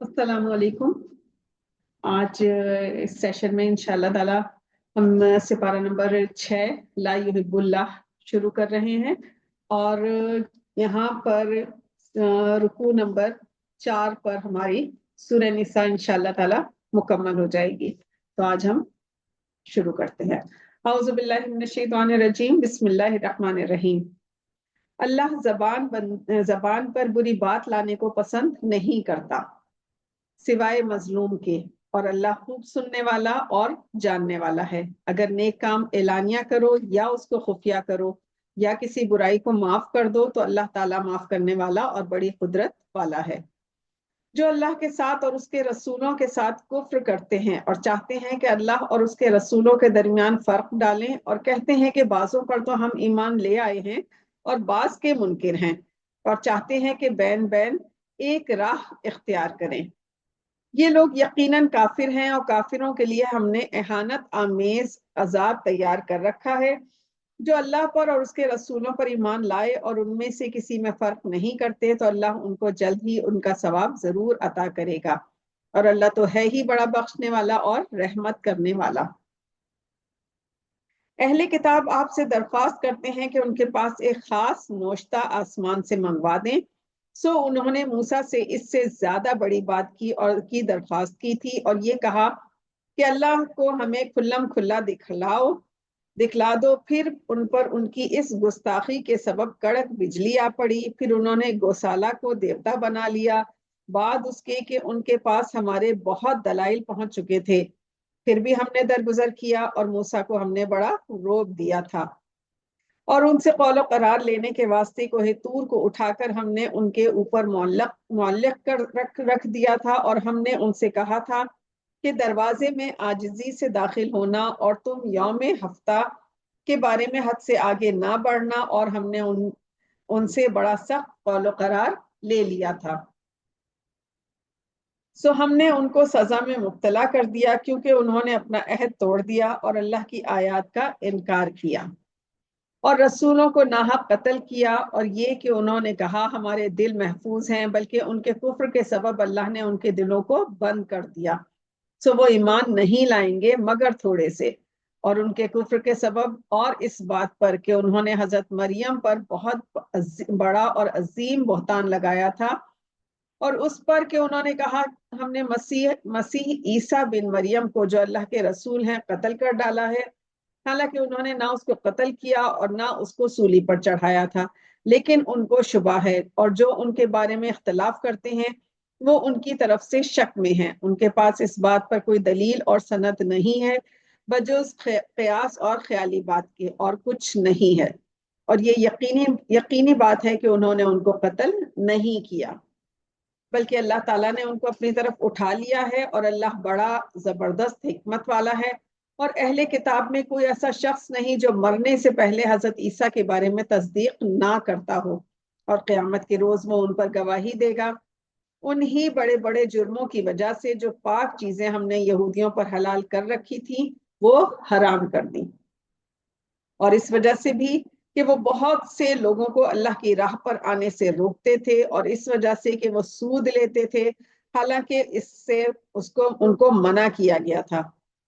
अस्सलाम वालेकुम। आज इस सेशन में इंशाल्लाह ताला हम सिपारा नंबर 6 ला युहिब्बुल्लाह शुरू कर रहे हैं और यहाँ पर रुकू नंबर 4 पर हमारी सूरह निसा इंशाल्लाह ताला मुकम्मल हो जाएगी। तो आज हम शुरू करते हैं। औज़ु बिल्लाहि मिनश शैतानिर रजीम, बिस्मिल्लाहिर रहमानिर रहीम। अल्लाह जबान पर बुरी बात लाने को पसंद नहीं करता सिवाय मजलूम के, और अल्लाह खूब सुनने वाला और जानने वाला है। अगर नेक काम एलानिया करो या उसको खुफिया करो या किसी बुराई को माफ कर दो तो अल्लाह ताला माफ करने वाला और बड़ी कुदरत वाला है। जो अल्लाह के साथ और उसके रसूलों के साथ कुफ्र करते हैं और चाहते हैं कि अल्लाह और उसके रसूलों के दरमियान फर्क डालें और कहते हैं कि बाजों पर तो हम ईमान ले आए हैं और बाज के मुनकिर हैं, और चाहते हैं कि बैन बैन एक राह इख्तियार करें, ये लोग यकीनन काफिर हैं और काफिरों के लिए हमने एहानत आमेज अजाब तैयार कर रखा है। जो अल्लाह पर और उसके रसूलों पर ईमान लाए और उनमें से किसी में फर्क नहीं करते तो अल्लाह उनको जल्द ही उनका सवाब जरूर अता करेगा, और अल्लाह तो है ही बड़ा बख्शने वाला और रहमत करने वाला। अहले किताब आपसे दरख्वास्त करते हैं कि उनके पास एक खास नोश्ता आसमान से मंगवा दें। सो उन्होंने मूसा से इससे ज्यादा बड़ी बात की दरख्वास्त की थी और ये कहा कि अल्लाह को हमें खुल्लम खुल्ला दिखला दो। फिर उन पर उनकी इस गुस्ताखी के सबब कड़क बिजली आ पड़ी। फिर उन्होंने गौसाला को देवता बना लिया बाद उसके कि उनके पास हमारे बहुत दलाइल पहुंच चुके थे। फिर भी हमने दरगुजर किया और मूसा को हमने बड़ा रोब दिया था, और उनसे कौलो करार लेने के वास्ते कोहे तूर को उठाकर हमने उनके ऊपर मुअल्लक कर रख दिया था। और हमने उनसे कहा था कि दरवाजे में आजिजी से दाखिल होना और तुम यौम हफ्ता के बारे में हद से आगे ना बढ़ना, और हमने उनसे बड़ा सख्त कौलो करार ले लिया था। सो हमने उनको सजा में मुब्तला कर दिया क्योंकि उन्होंने अपना अहद तोड़ दिया और अल्लाह की आयत का इनकार किया और रसूलों को नाहक कत्ल किया। और ये कि उन्होंने कहा हमारे दिल महफूज हैं, बल्कि उनके कुफ्र के सबब अल्लाह ने उनके दिलों को बंद कर दिया। सो वो ईमान नहीं लाएंगे मगर थोड़े से, और उनके कुफ्र के सबब और इस बात पर कि उन्होंने हजरत मरियम पर बहुत बड़ा और अजीम बहतान लगाया था, और उस पर कि उन्होंने कहा हमने मसीह ईसा बिन मरियम को जो अल्लाह के रसूल हैं कत्ल कर डाला है। हालांकि उन्होंने ना उसको कत्ल किया और ना उसको सूली पर चढ़ाया था, लेकिन उनको शुबा है, और जो उनके बारे में इख्तलाफ करते हैं वो उनकी तरफ से शक में हैं। उनके पास इस बात पर कोई दलील और सनद नहीं है बजुज़ क़यास और ख्याली बात के, और कुछ नहीं है। और ये यकीनी बात है कि उन्होंने उनको कत्ल नहीं किया, बल्कि अल्लाह ताला ने उनको अपनी तरफ उठा लिया है, और अल्लाह बड़ा जबरदस्त हिकमत वाला है। और अहले किताब में कोई ऐसा शख्स नहीं जो मरने से पहले हजरत ईसा के बारे में तस्दीक ना करता हो, और क़यामत के रोज वो उन पर गवाही देगा। उन्हीं बड़े बड़े जुर्मों की वजह से जो पाक चीजें हमने यहूदियों पर हलाल कर रखी थी वो हराम कर दी, और इस वजह से भी कि वो बहुत से लोगों को अल्लाह की राह पर आने से रोकते थे, और इस वजह से कि वो सूद लेते थे, हालांकि इससे उसको उनको मना किया गया था,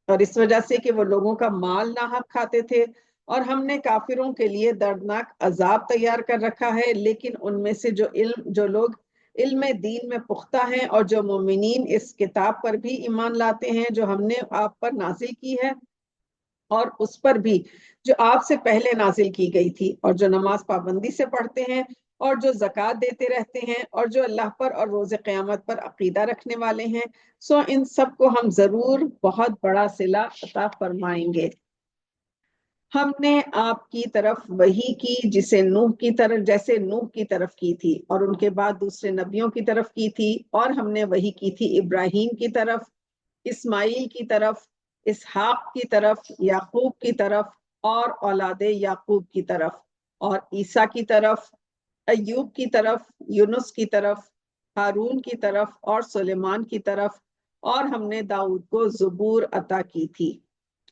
और इस वजह से कि वो लोगों का माल नाहक खाते थे। और हमने काफिरों के लिए दर्दनाक अजाब तैयार कर रखा है। लेकिन उनमें से जो लोग इल्म दीन में पुख्ता हैं और जो मोमिनीन इस किताब पर भी ईमान लाते हैं जो हमने आप पर नाजिल की है, और उस पर भी जो आपसे पहले नाजिल की गई थी, और जो नमाज पाबंदी से पढ़ते हैं और जो ज़कात देते रहते हैं और जो अल्लाह पर और रोज़े क़यामत पर अकीदा रखने वाले हैं, सो इन सब को हम जरूर बहुत बड़ा सिला अता फरमाएंगे। हमने आपकी तरफ वही की जैसे नूह की तरफ की थी, और उनके बाद दूसरे नबियों की तरफ की थी, और हमने वही की थी इब्राहीम की तरफ, इस्माइल की तरफ, इसहाक की तरफ, याकूब की तरफ और औलादे याकूब की तरफ, और ईसा की तरफ, अय्यूब की तरफ, यूनुस की तरफ, हारून की तरफ और सुलेमान की तरफ। और हमने दाऊद को ज़बूर अता की थी,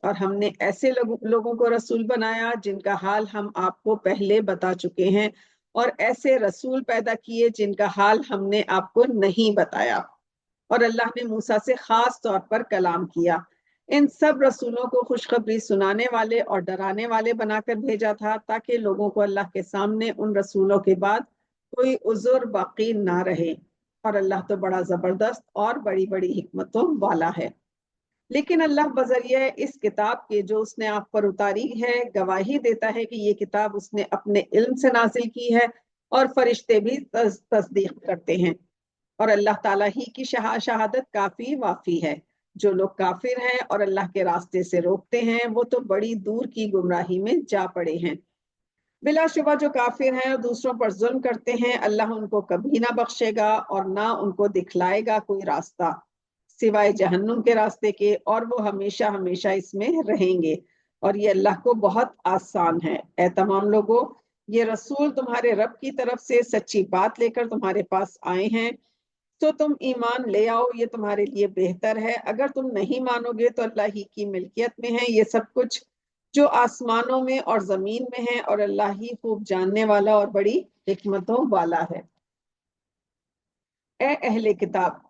और हमने ऐसे लोगों को रसूल बनाया जिनका हाल हम आपको पहले बता चुके हैं, और ऐसे रसूल पैदा किए जिनका हाल हमने आपको नहीं बताया। اور اللہ نے موسیٰ سے خاص طور پر کلام کیا۔ ان سب رسولوں کو خوشخبری سنانے والے اور ڈرانے والے بنا کر بھیجا تھا تاکہ لوگوں کو اللہ کے سامنے ان رسولوں کے بعد کوئی عذر باقی نہ رہے، اور اللہ تو بڑا زبردست اور بڑی بڑی حکمتوں والا ہے۔ لیکن اللہ بذریعہ اس کتاب کے جو اس نے آپ پر اتاری ہے گواہی دیتا ہے کہ یہ کتاب اس نے اپنے علم سے نازل کی ہے، اور فرشتے بھی تصدیق کرتے ہیں، اور اللہ تعالیٰ ہی کی شہادت کافی وافی ہے۔ جو لوگ کافر ہیں اور اللہ کے راستے سے روکتے ہیں وہ تو بڑی دور کی گمراہی میں جا پڑے ہیں۔ بلا شبہ جو کافر ہیں اور دوسروں پر ظلم کرتے ہیں اللہ ان کو کبھی نہ بخشے گا اور نہ ان کو دکھلائے گا کوئی راستہ سوائے جہنم کے راستے کے، اور وہ ہمیشہ ہمیشہ اس میں رہیں گے، اور یہ اللہ کو بہت آسان ہے۔ اے تمام لوگوں، یہ رسول تمہارے رب کی طرف سے سچی بات لے کر تمہارے پاس آئے ہیں، تو تم ایمان لے آؤ، یہ تمہارے لیے بہتر ہے۔ اگر تم نہیں مانو گے تو اللہ ہی کی ملکیت میں ہے یہ سب کچھ جو آسمانوں میں اور زمین میں ہے، اور اللہ ہی خوب جاننے والا اور بڑی حکمتوں والا ہے۔ اے اہل کتاب،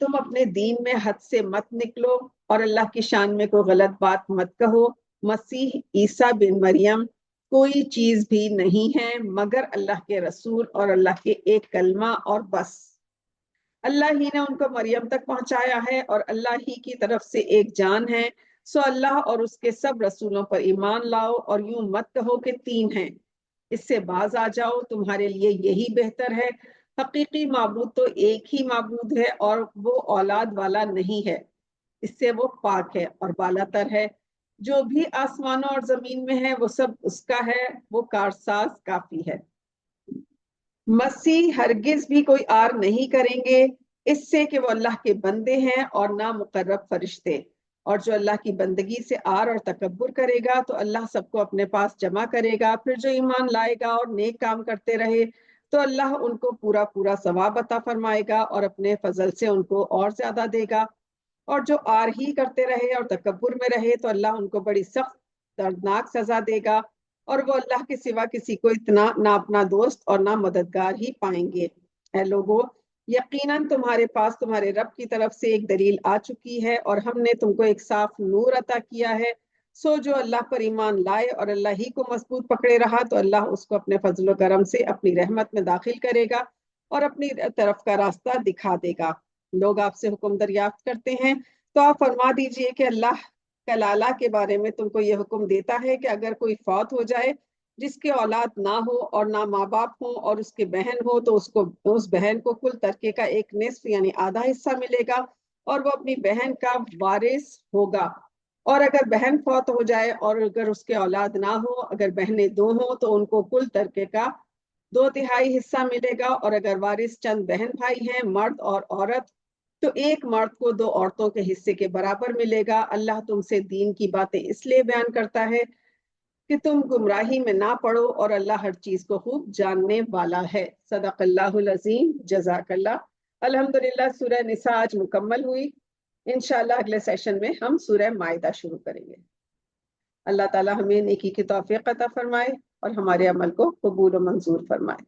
تم اپنے دین میں حد سے مت نکلو اور اللہ کی شان میں کوئی غلط بات مت کہو۔ مسیح عیسیٰ بن مریم کوئی چیز بھی نہیں ہے مگر اللہ کے رسول اور اللہ کے ایک کلمہ اور بس۔ اللہ ہی نے ان کو مریم تک پہنچایا ہے اور اللہ ہی کی طرف سے ایک جان ہے، سو اللہ اور اس کے سب رسولوں پر ایمان لاؤ، اور یوں مت کہو کہ تین ہیں، اس سے باز آ جاؤ، تمہارے لیے یہی بہتر ہے۔ حقیقی معبود تو ایک ہی معبود ہے اور وہ اولاد والا نہیں ہے، اس سے وہ پاک ہے اور بالا تر ہے۔ جو بھی آسمانوں اور زمین میں ہے وہ سب اس کا ہے، وہ کارساز کافی ہے۔ مسیح ہرگز بھی کوئی آر نہیں کریں گے اس سے کہ وہ اللہ کے بندے ہیں اور نہ مقرب فرشتے، اور جو اللہ کی بندگی سے آر اور تکبر کرے گا تو اللہ سب کو اپنے پاس جمع کرے گا۔ پھر جو ایمان لائے گا اور نیک کام کرتے رہے تو اللہ ان کو پورا پورا ثواب عطا فرمائے گا اور اپنے فضل سے ان کو اور زیادہ دے گا، اور جو آر ہی کرتے رہے اور تکبر میں رہے تو اللہ ان کو بڑی سخت دردناک سزا دے گا، اور وہ اللہ کے سوا کسی کو اتنا نہ اپنا دوست اور نہ مددگار ہی پائیں گے۔ اے لوگو، یقیناً تمہارے پاس تمہارے رب کی طرف سے ایک دلیل آ چکی ہے، اور ہم نے تم کو ایک صاف نور عطا کیا ہے، سو جو اللہ پر ایمان لائے اور اللہ ہی کو مضبوط پکڑے رہا تو اللہ اس کو اپنے فضل و کرم سے اپنی رحمت میں داخل کرے گا اور اپنی طرف کا راستہ دکھا دے گا۔ لوگ آپ سے حکم دریافت کرتے ہیں تو آپ فرما دیجئے کہ اللہ کلالہ کے بارے میں تم کو یہ حکم دیتا ہے کہ اگر کوئی فوت ہو جائے جس کے اولاد نہ ہو اور نہ ماں باپ ہوں اور اس کے بہن ہو تو اس بہن کو کل ترکے کا ایک نصف یعنی آدھا حصہ ملے گا، اور وہ اپنی بہن کا وارث ہوگا۔ اور اگر بہن فوت ہو جائے اور اگر اس کے اولاد نہ ہو، اگر بہنیں دو ہوں تو ان کو کل ترکے کا 2/3 حصہ ملے گا، اور اگر وارث چند بہن بھائی ہیں مرد اور عورت تو ایک مرد کو 2 عورتوں کے حصے کے برابر ملے گا۔ اللہ تم سے دین کی باتیں اس لیے بیان کرتا ہے کہ تم گمراہی میں نہ پڑو، اور اللہ ہر چیز کو خوب جاننے والا ہے۔ صدق اللہ العظیم۔ جزاک اللہ۔ الحمدللہ سورہ نساء آج مکمل ہوئی۔ انشاءاللہ اگلے سیشن میں ہم سورہ مائدہ شروع کریں گے۔ اللہ تعالی ہمیں نیکی کی توفیق عطا فرمائے اور ہمارے عمل کو قبول و منظور فرمائے۔